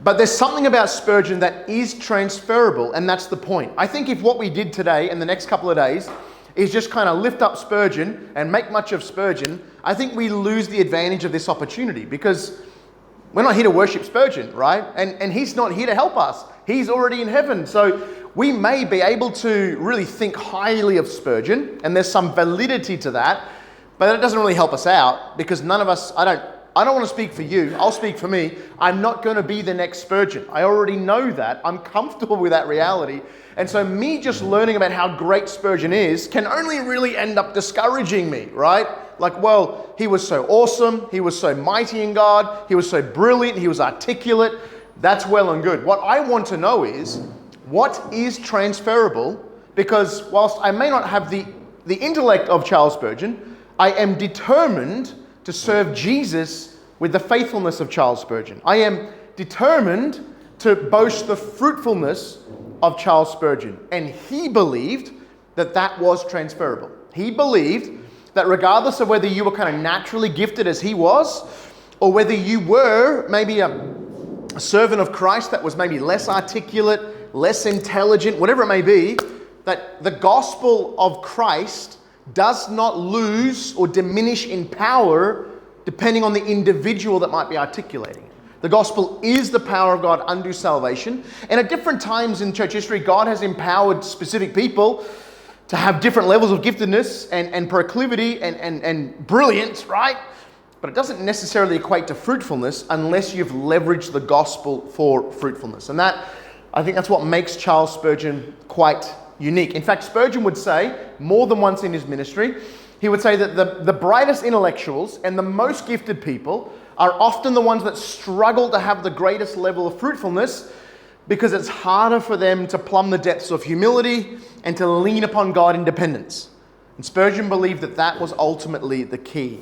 But there's something about Spurgeon that is transferable, and that's the point. I think if what we did today and the next couple of days is just kind of lift up Spurgeon and make much of Spurgeon, I think we lose the advantage of this opportunity, because we're not here to worship Spurgeon, right? And he's not here to help us. He's already in heaven. So we may be able to really think highly of Spurgeon, and there's some validity to that, but it doesn't really help us out, because none of us, I don't want to speak for you. I'll speak for me. I'm not going to be the next Spurgeon. I already know that. I'm comfortable with that reality. And so me just learning about how great Spurgeon is can only really end up discouraging me, right? Like, well, he was so awesome. He was so mighty in God. He was so brilliant. He was articulate. That's well and good. What I want to know is, what is transferable? Because whilst I may not have the intellect of Charles Spurgeon, I am determined to serve Jesus with the faithfulness of Charles Spurgeon. I am determined to boast the fruitfulness of Charles Spurgeon. And he believed that that was transferable. He believed that regardless of whether you were kind of naturally gifted as he was, or whether you were maybe a servant of Christ that was maybe less articulate, less intelligent, whatever it may be, that the gospel of Christ does not lose or diminish in power depending on the individual that might be articulating it. The gospel is the power of God unto salvation. And at different times in church history, God has empowered specific people to have different levels of giftedness and proclivity and brilliance, right? But it doesn't necessarily equate to fruitfulness unless you've leveraged the gospel for fruitfulness. And that, I think that's what makes Charles Spurgeon quite unique. In fact, Spurgeon would say, more than once in his ministry, he would say that the brightest intellectuals and the most gifted people are often the ones that struggle to have the greatest level of fruitfulness, because it's harder for them to plumb the depths of humility and to lean upon God in dependence. And Spurgeon believed that that was ultimately the key.